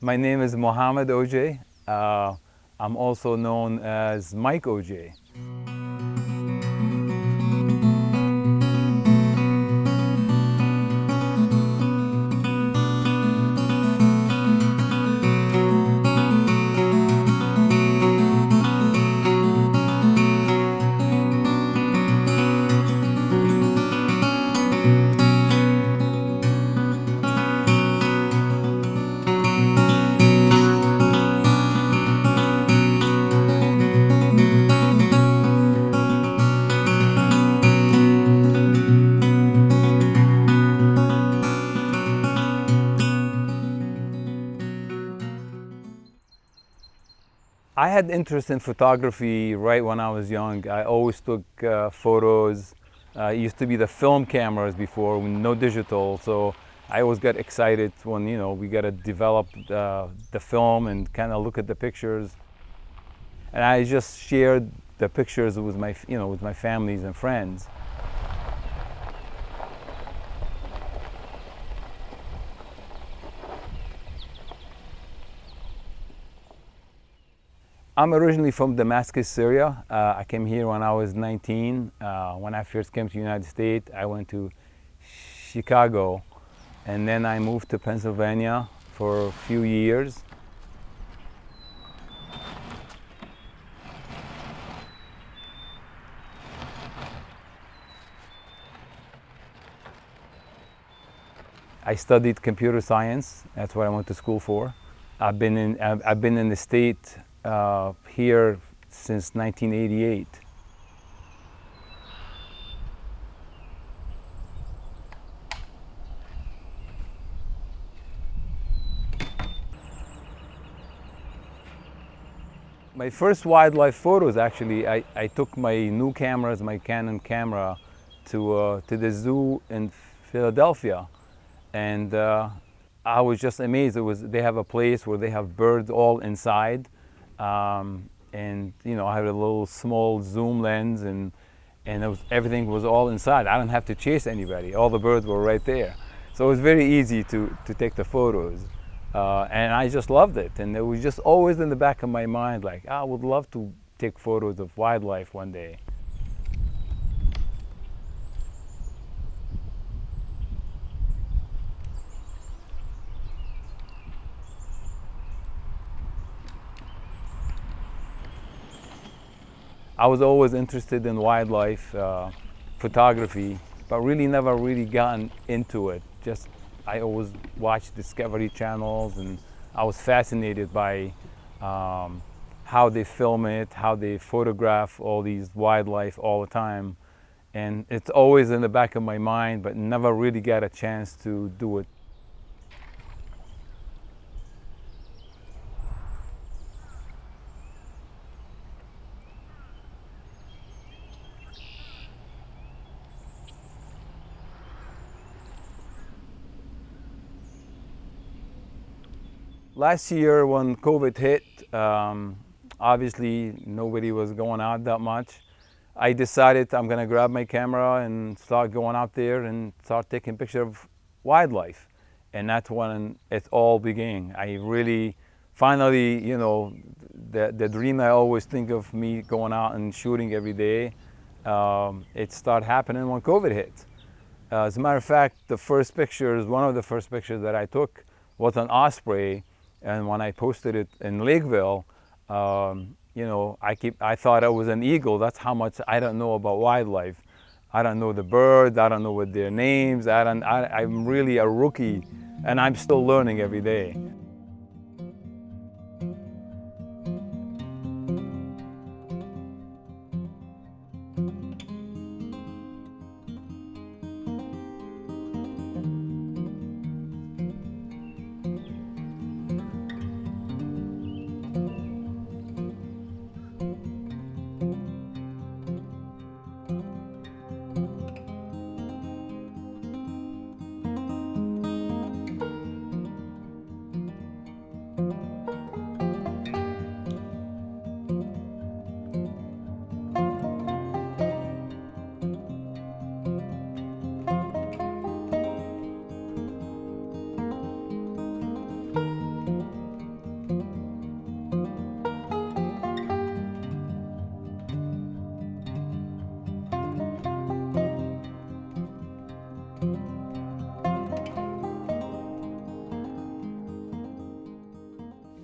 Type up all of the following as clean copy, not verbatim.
My name is Mohamad Ojjeh. I'm also known as Mike Ojjeh. I had interest in photography right when I was young. I always took photos. It used to be the film cameras before, no digital. So I always got excited when we got to develop the film and kind of look at the pictures. And I just shared the pictures with my families and friends. I'm originally from Damascus, Syria. I came here when I was 19. When I first came to the United States, I went to Chicago, and then I moved to Pennsylvania for a few years. I studied computer science. That's what I went to school for. I've been in the state here since 1988. My first wildlife photos, actually, I took my new cameras, my Canon camera, to the zoo in Philadelphia, and I was just amazed. They have a place where they have birds all inside, and I had a little small zoom lens, and everything was all inside. I didn't have to chase anybody. All the birds were right there, so it was very easy to take the photos. And I just loved it, and it was just always in the back of my mind, like, I would love to take photos of wildlife one day. I was always interested in wildlife photography, but really never really gotten into it. Just I always watched Discovery channels, and I was fascinated by how they film it, how they photograph all these wildlife all the time. And it's always in the back of my mind, but never really got a chance to do it. Last year when COVID hit, obviously nobody was going out that much. I decided I'm gonna grab my camera and start going out there and start taking pictures of wildlife. And that's when it all began. I really, finally, the dream I always think of me going out and shooting every day, it started happening when COVID hit. As a matter of fact, one of the first pictures that I took was an osprey, and when I posted it in Lakeville, I thought it was an eagle. That's how much I don't know about wildlife. I don't know the birds. I don't know what their names. I'm really a rookie, and I'm still learning every day.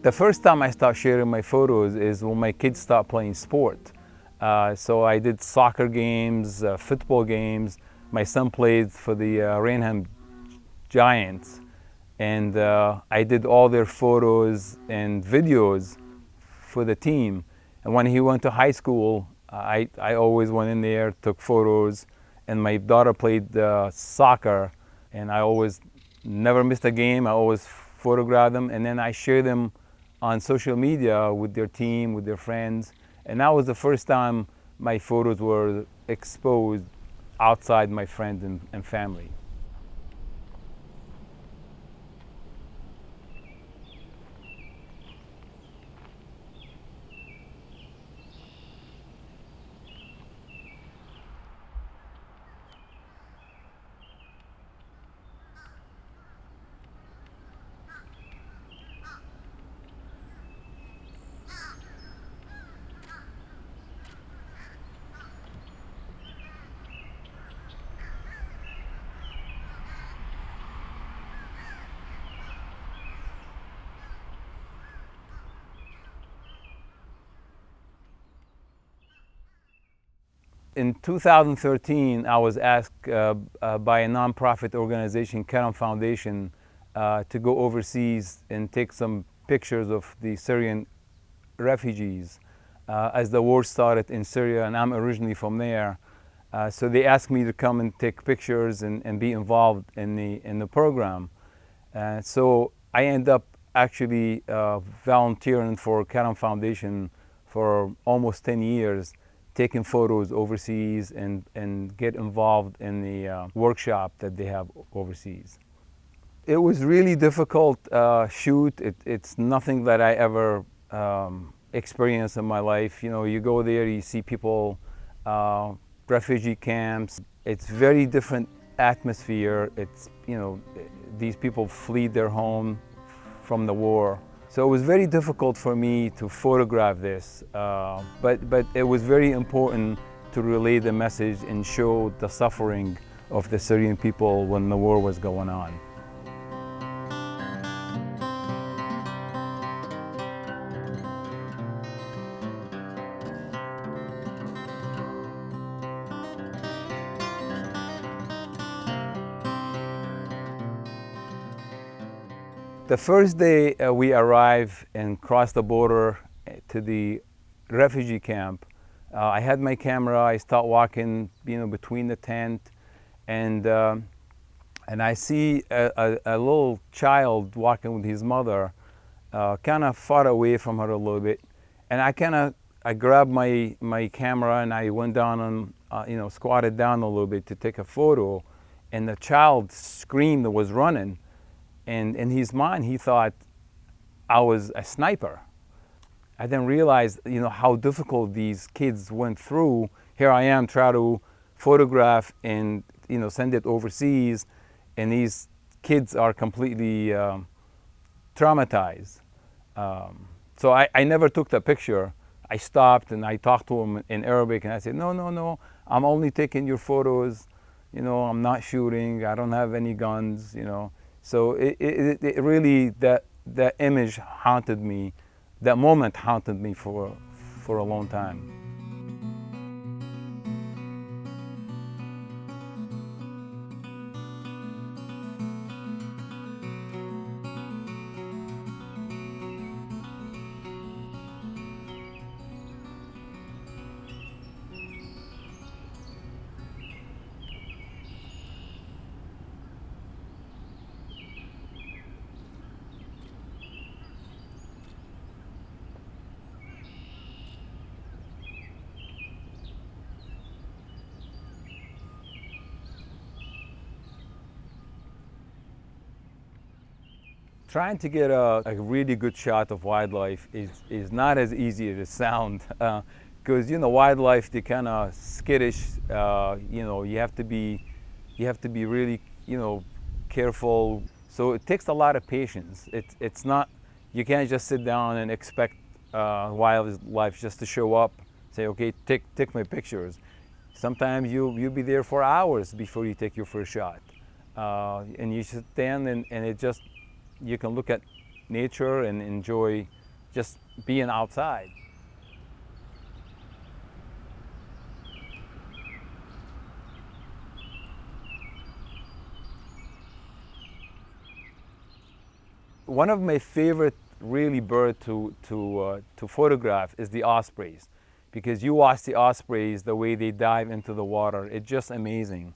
The first time I start sharing my photos is when my kids start playing sport. So I did soccer games, football games. My son played for the Rainham Giants, and I did all their photos and videos for the team. And when he went to high school, I always went in there, took photos, and my daughter played soccer, and I always never missed a game. I always photograph them, and then I share them on social media with their team, with their friends. And that was the first time my photos were exposed outside my friends and family. In 2013, I was asked by a nonprofit organization, Karam Foundation, to go overseas and take some pictures of the Syrian refugees as the war started in Syria, and I'm originally from there. So they asked me to come and take pictures and be involved in the program. So I ended up actually volunteering for Karam Foundation for almost 10 years, taking photos overseas and get involved in the workshop that they have overseas. It was really difficult shoot. It's nothing that I ever experienced in my life. You know, you go there, you see people, refugee camps. It's very different atmosphere. It's, you know, these people flee their home from the war. So it was very difficult for me to photograph this, but it was very important to relay the message and show the suffering of the Syrian people when the war was going on. The first day we arrived and crossed the border to the refugee camp, I had my camera. I start walking, you know, between the tent, and I see a little child walking with his mother, kind of far away from her a little bit, and I grabbed my camera and I went down and you know, squatted down a little bit to take a photo, and the child screamed and was running. And in his mind, he thought I was a sniper. I then realized, you know, how difficult these kids went through. Here I am trying to photograph and, you know, send it overseas, and these kids are completely traumatized. So I never took the picture. I stopped and I talked to him in Arabic, and I said, no, I'm only taking your photos. You know, I'm not shooting. I don't have any guns, you know. So it really, that image haunted me, that moment haunted me for a long time. Trying to get a really good shot of wildlife is not as easy as it sounds, because you know, wildlife, they kind of skittish. You know, you have to be really, you know, careful. So it takes a lot of patience. It's not, you can't just sit down and expect wildlife just to show up, say, okay, take my pictures. Sometimes you'll be there for hours before you take your first shot, and you should stand and it just, you can look at nature and enjoy just being outside. One of my favorite really bird to photograph is the ospreys, because you watch the ospreys, the way they dive into the water, it's just amazing.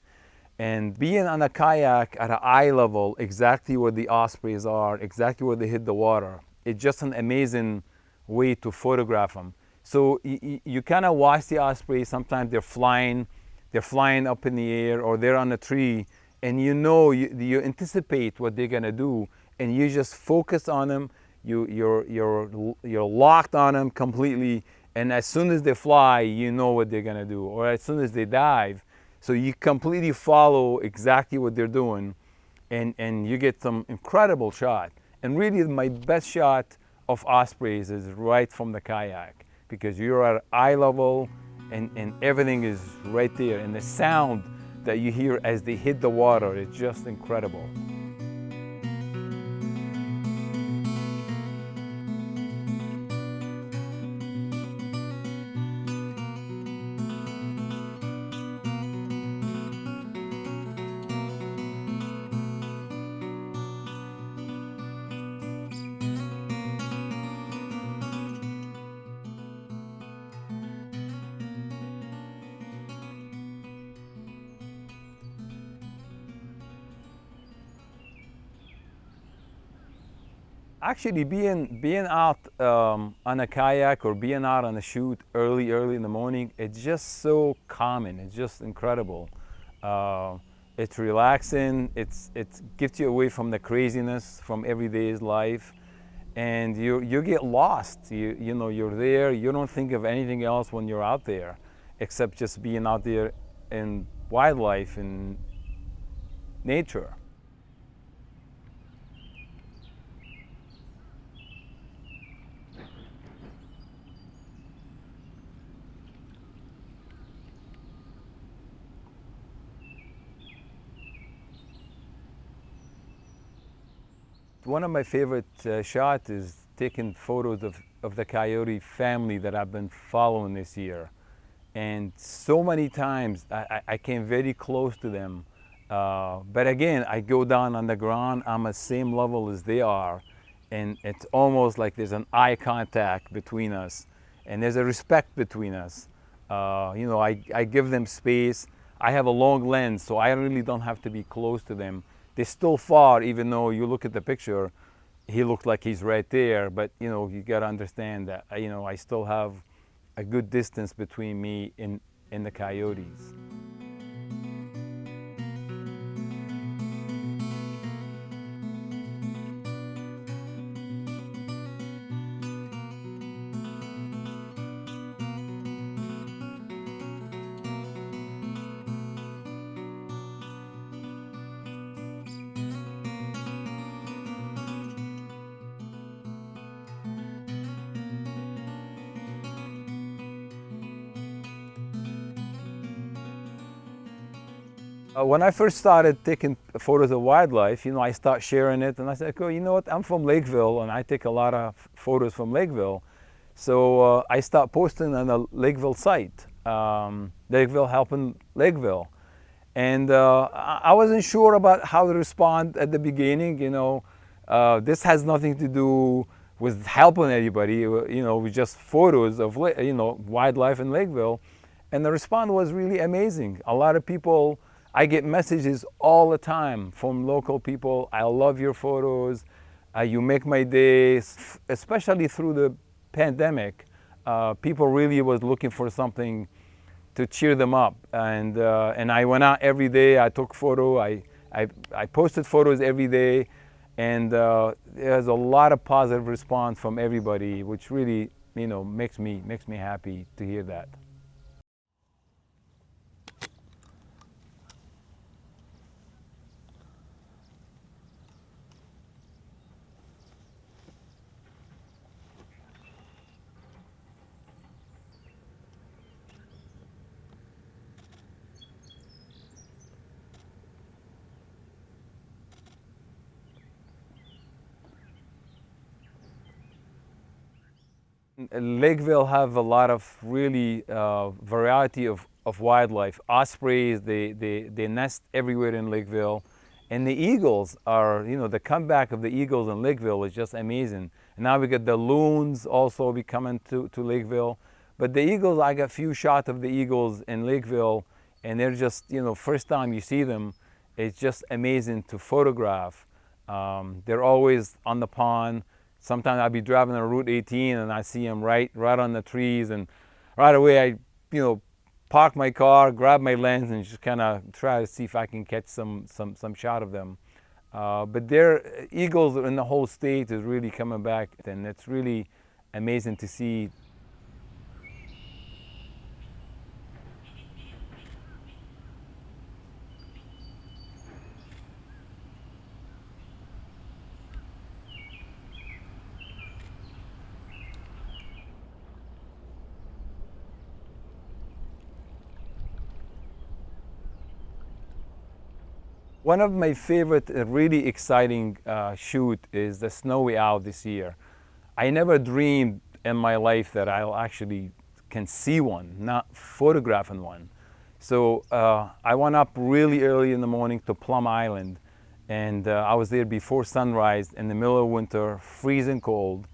And being on a kayak at an eye level, exactly where the ospreys are, exactly where they hit the water, it's just an amazing way to photograph them. So you kind of watch the ospreys. Sometimes they're flying up in the air, or they're on a tree, and you anticipate what they're gonna do, and you just focus on them. You're locked on them completely, and as soon as they fly, you know what they're gonna do, or as soon as they dive, so you completely follow exactly what they're doing, and you get some incredible shot. And really, my best shot of ospreys is right from the kayak, because you're at eye level, and everything is right there, and the sound that you hear as they hit the water is just incredible. Actually, being out on a kayak or being out on a shoot early in the morning, it's just so calming. It's just incredible. Uh, it's relaxing. It gets you away from the craziness from everyday's life, and you get lost. You're there. You don't think of anything else when you're out there, except just being out there in wildlife and nature. One of my favorite shots is taking photos of the coyote family that I've been following this year. And so many times I came very close to them. But again, I go down on the ground, I'm at the same level as they are. And it's almost like there's an eye contact between us. And there's a respect between us. I give them space. I have a long lens, so I really don't have to be close to them. They're still far, even though you look at the picture, he looks like he's right there. But you got to understand that I still have a good distance between me and the coyotes. When I first started taking photos of wildlife, I start sharing it, and I said, "Oh, you know what? I'm from Lakeville, and I take a lot of photos from Lakeville." So I start posting on the Lakeville site, Lakeville helping Lakeville, and I wasn't sure about how to respond at the beginning. This has nothing to do with helping anybody. With just photos of wildlife in Lakeville, and the response was really amazing. A lot of people. I get messages all the time from local people. I love your photos. You make my days, especially through the pandemic. People really was looking for something to cheer them up, and I went out every day. I took photo. I posted photos every day, and there's a lot of positive response from everybody, which really makes me happy to hear that. Lakeville have a lot of really variety of wildlife. Ospreys, they nest everywhere in Lakeville. And the eagles are, the comeback of the eagles in Lakeville is just amazing. And now we get the loons also be coming to Lakeville. But the eagles, I got few shots of the eagles in Lakeville, and they're just, first time you see them, it's just amazing to photograph. They're always on the pond. Sometimes I'll be driving on Route 18 and I see them right on the trees, and right away I, park my car, grab my lens, and just kind of try to see if I can catch some shot of them. But their eagles in the whole state is really coming back, and it's really amazing to see. One of my favorite, really exciting shoot is the snowy owl this year. I never dreamed in my life that I'll actually can see one, not photographing one. So I went up really early in the morning to Plum Island, and I was there before sunrise in the middle of winter, freezing cold,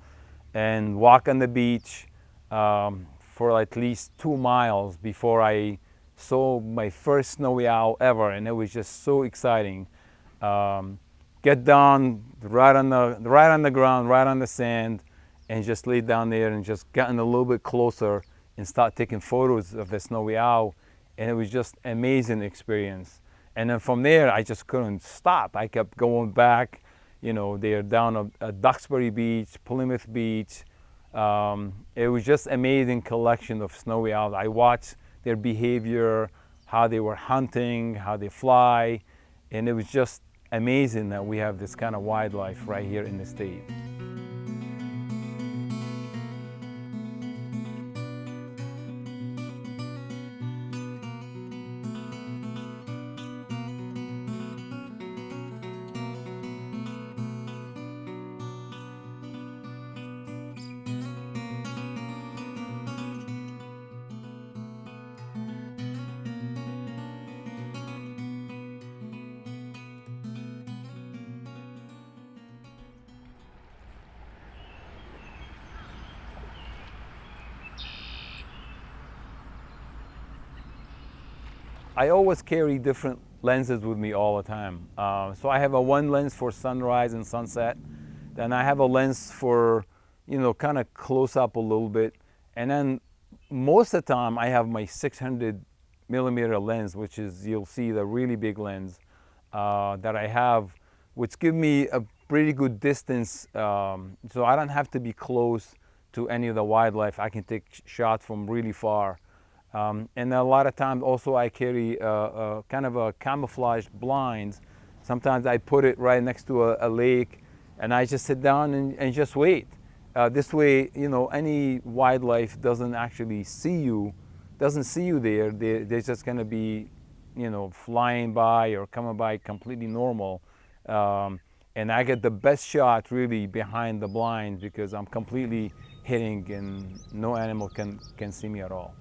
and walk on the beach for at least 2 miles before I saw my first snowy owl ever, and it was just so exciting. Get down right on the ground, right on the sand, and just lay down there and just gotten a little bit closer and start taking photos of the snowy owl, and it was just amazing experience. And then from there, I just couldn't stop. I kept going back. They're down at Duxbury Beach, Plymouth Beach. It was just amazing collection of snowy owls. I watched their behavior, how they were hunting, how they fly, and it was just amazing that we have this kind of wildlife right here in the state. I always carry different lenses with me all the time. So I have a one lens for sunrise and sunset. Then I have a lens for, kind of close up a little bit. And then most of the time I have my 600 millimeter lens, which is, you'll see the really big lens that I have, which give me a pretty good distance. So I don't have to be close to any of the wildlife. I can take shots from really far. And a lot of times also I carry kind of a camouflage blinds. Sometimes I put it right next to a lake, and I just sit down and just wait. This way, any wildlife doesn't actually see you there. They're just going to be, flying by or coming by completely normal. And I get the best shot really behind the blinds because I'm completely hidden and no animal can see me at all.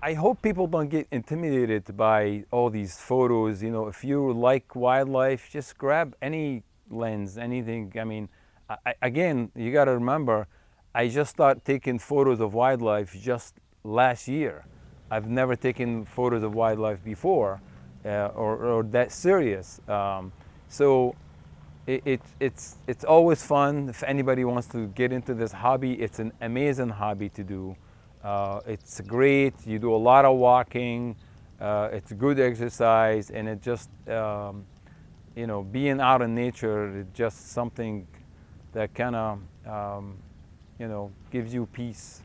I hope people don't get intimidated by all these photos. If you like wildlife, just grab any lens, anything. I mean, again, you got to remember, I just started taking photos of wildlife just last year. I've never taken photos of wildlife before, or that serious. So it's always fun. If anybody wants to get into this hobby, it's an amazing hobby to do. It's great. You do a lot of walking. It's good exercise, and it just, being out in nature is just something that kind of, gives you peace.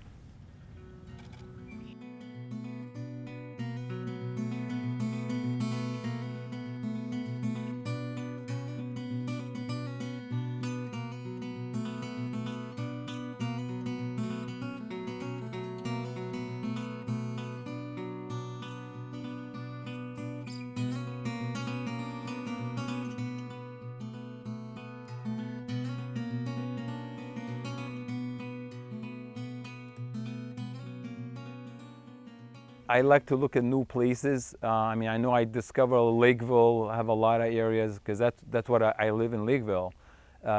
I like to look at new places. I mean, I know I discover Lakeville, have a lot of areas, because that's what I live in Lakeville.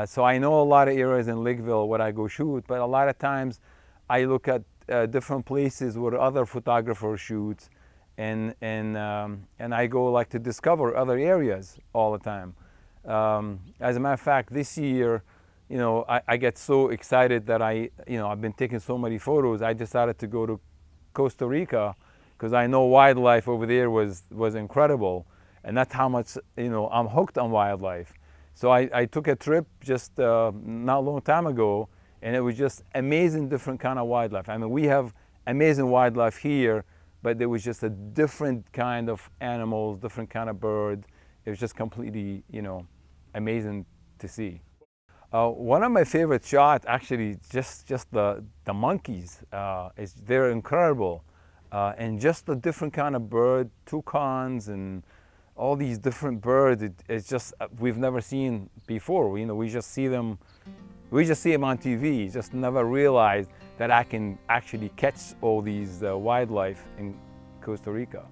So I know a lot of areas in Lakeville where I go shoot, but a lot of times I look at different places where other photographers shoot, and I go like to discover other areas all the time. As a matter of fact, this year, I get so excited that I've been taking so many photos. I decided to go to Costa Rica because I know wildlife over there was incredible, and that's how much I'm hooked on wildlife. So I took a trip just not a long time ago, and it was just amazing, different kind of wildlife. I mean, we have amazing wildlife here, but there was just a different kind of animals, different kind of bird. It was just completely, amazing to see. One of my favorite shots, actually, just the monkeys. They're incredible, and just the different kind of bird, toucans, and all these different birds. It's just we've never seen before. We just see them. We just see them on TV. Just never realized that I can actually catch all these wildlife in Costa Rica.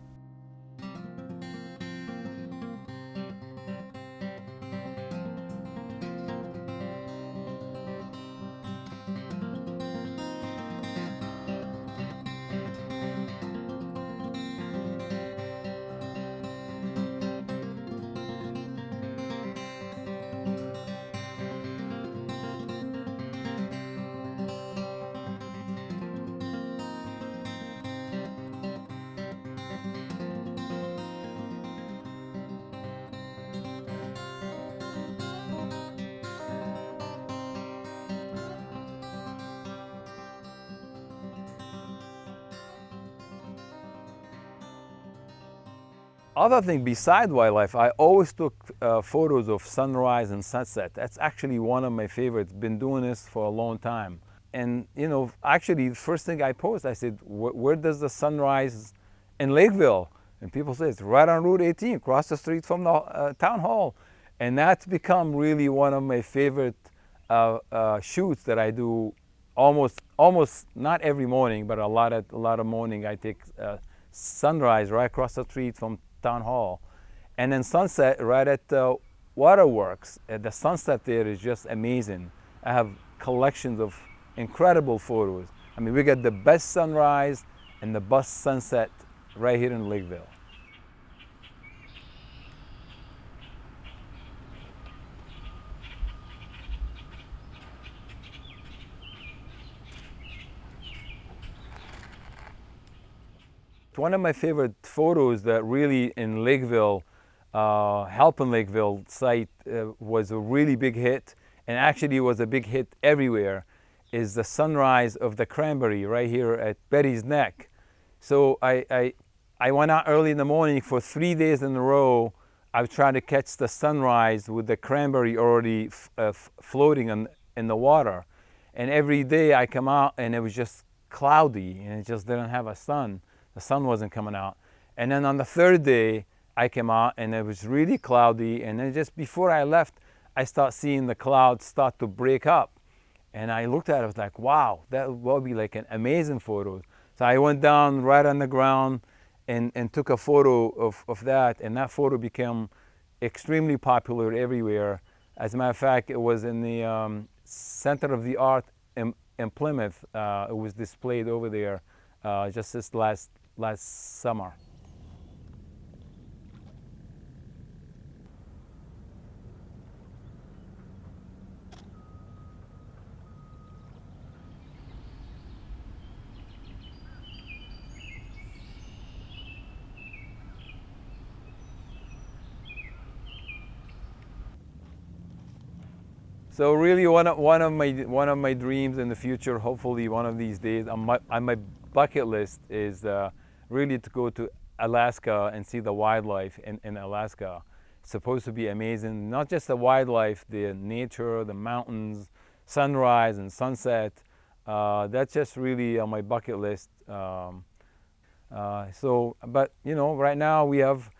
Other thing beside wildlife, I always took photos of sunrise and sunset. That's actually one of my favorites. Been doing this for a long time. And actually, the first thing I posted, I said, where does the sunrise in Lakeville? And people say it's right on Route 18, across the street from the town hall. And that's become really one of my favorite shoots that I do almost not every morning, but a lot of morning. I take sunrise right across the street from town hall, and then sunset right at the waterworks. The sunset there is just amazing. I have collections of incredible photos. I mean, we get the best sunrise and the best sunset right here in Lakeville. One of my favorite photos that really in Lakeville, Halpin Lakeville site was a really big hit, and actually was a big hit everywhere, is the sunrise of the cranberry right here at Betty's Neck. So I went out early in the morning for 3 days in a row. I was trying to catch the sunrise with the cranberry already floating in the water. And every day I come out and it was just cloudy and it just didn't have a sun. The sun wasn't coming out. And then on the third day, I came out and it was really cloudy. And then just before I left, I start seeing the clouds start to break up. And I looked at it, I was like, wow, that will be like an amazing photo. So I went down right on the ground and took a photo of that. And that photo became extremely popular everywhere. As a matter of fact, it was in the Center of the Art in Plymouth. It was displayed over there just this last summer. So really, one of my dreams in the future, hopefully one of these days, on my bucket list is really to go to Alaska and see the wildlife in Alaska. It's supposed to be amazing, not just the wildlife, the nature, the mountains, sunrise and sunset. That's just really on my bucket list. But right now we have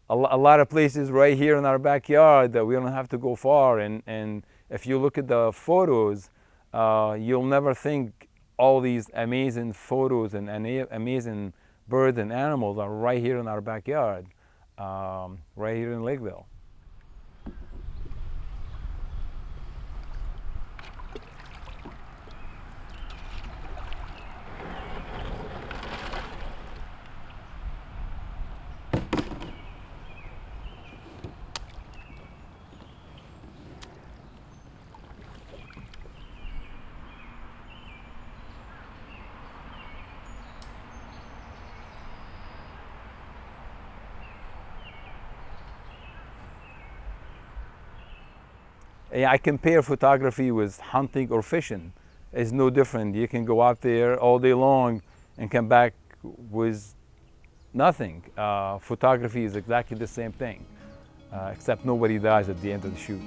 a lot of places right here in our backyard that we don't have to go far. And if you look at the photos, you'll never think all these amazing photos and amazing birds and animals are right here in our backyard, right here in Lakeville. I compare photography with hunting or fishing. It's no different. You can go out there all day long and come back with nothing. Photography is exactly the same thing, except nobody dies at the end of the shoot.